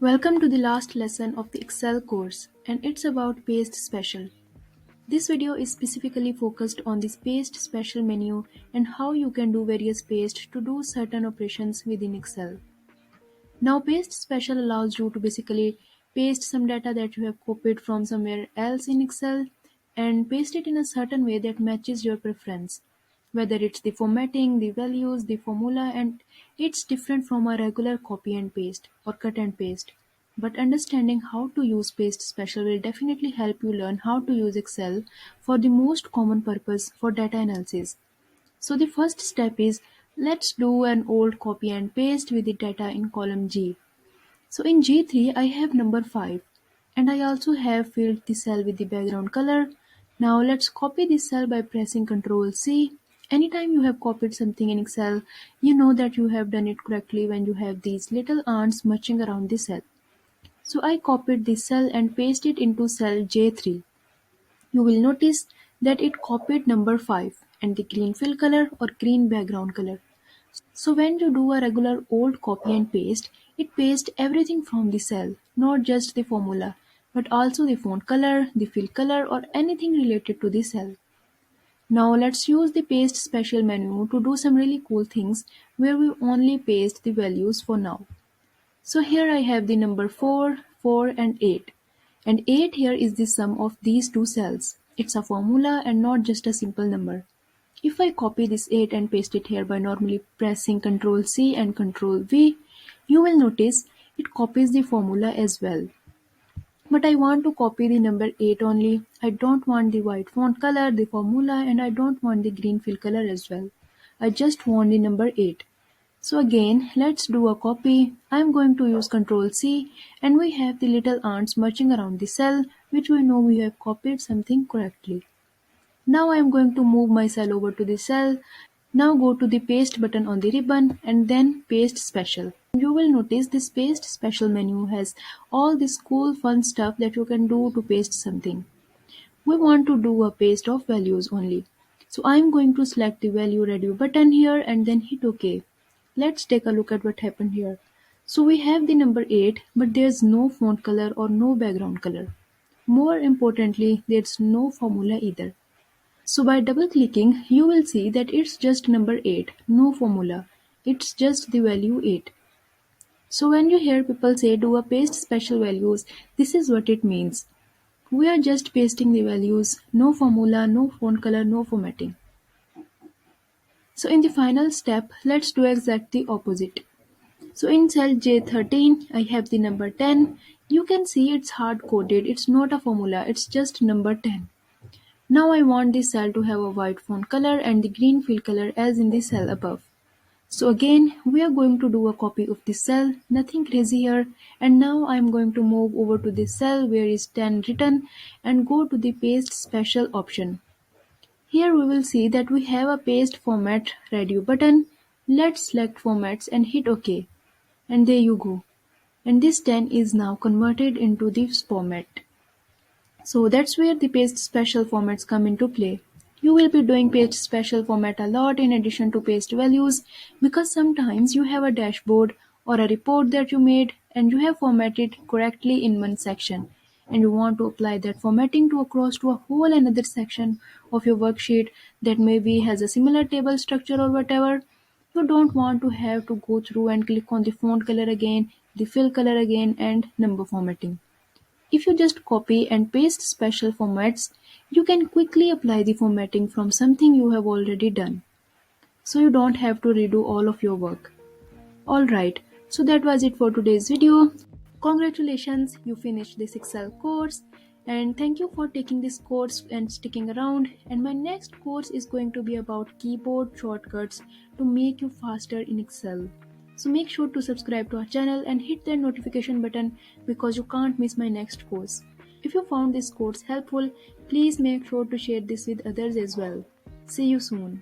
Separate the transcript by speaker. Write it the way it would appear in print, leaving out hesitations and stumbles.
Speaker 1: Welcome to the last lesson of the Excel course, and it's about paste special. This video is specifically focused on this paste special menu and how you can do various paste to do certain operations within Excel. Now paste special allows you to basically paste some data that you have copied from somewhere else in Excel and paste it in a certain way that matches your preference. Whether it's the formatting, the values, the formula, and it's different from a regular copy and paste or cut and paste. But understanding how to use paste special will definitely help you learn how to use Excel for the most common purpose for data analysis. So the first step is let's do an old copy and paste with the data in column G. So in G3 I have number 5 and I also have filled the cell with the background color. Now let's copy this cell by pressing Ctrl C. Anytime you have copied something in Excel, you know that you have done it correctly when you have these little ants marching around the cell. So I copied this cell and pasted it into cell J3. You will notice that it copied number 5 and the green fill color or green background color. So when you do a regular old copy and paste, it pastes everything from the cell, not just the formula, but also the font color, the fill color or anything related to the cell. Now let's use the paste special menu to do some really cool things where we only paste the values for now. So here I have the number 4, 4 and 8. And 8 here is the sum of these two cells. It's a formula and not just a simple number. If I copy this 8 and paste it here by normally pressing Ctrl C and Ctrl V, you will notice it copies the formula as well. But I want to copy the number 8 only. I don't want the white font color, the formula, and I don't want the green fill color as well. I just want the number 8. So again, let's do a copy. I'm going to use Ctrl C and we have the little ants marching around the cell, which we know we have copied something correctly. Now I am going to move my cell over to the cell. Now go to the paste button on the ribbon and then paste special. You will notice this paste special menu has all this cool fun stuff that you can do to paste something. We want to do a paste of values only. So I am going to select the value ready button here and then hit OK. Let's take a look at what happened here. So we have the number 8 but there's no font color or no background color. More importantly, there's no formula either. So by double clicking, you will see that it's just number 8, no formula. It's just the value 8. So when you hear people say do a paste special values, this is what it means. We are just pasting the values, no formula, no font color, no formatting. So in the final step, let's do exactly the opposite. So in cell J13, I have the number 10. You can see it's hard coded, it's not a formula, it's just number 10. Now I want this cell to have a white font color and the green fill color as in the cell above. So again, we are going to do a copy of this cell, nothing crazy here. And now I am going to move over to this cell where is 10 written and go to the paste special option. Here we will see that we have a paste format radio button. Let's select formats and hit OK. And there you go. And this 10 is now converted into this format. So that's where the paste special formats come into play. You will be doing paste special format a lot in addition to paste values because sometimes you have a dashboard or a report that you made and you have formatted correctly in one section and you want to apply that formatting to across to a whole another section of your worksheet that maybe has a similar table structure or whatever. You don't want to have to go through and click on the font color again, the fill color again and number formatting. If you just copy and paste special formats, you can quickly apply the formatting from something you have already done. So you don't have to redo all of your work. Alright, so that was it for today's video. Congratulations, you finished this Excel course and thank you for taking this course and sticking around. And my next course is going to be about keyboard shortcuts to make you faster in Excel. So make sure to subscribe to our channel and hit that notification button because you can't miss my next course. If you found this course helpful, please make sure to share this with others as well. See you soon.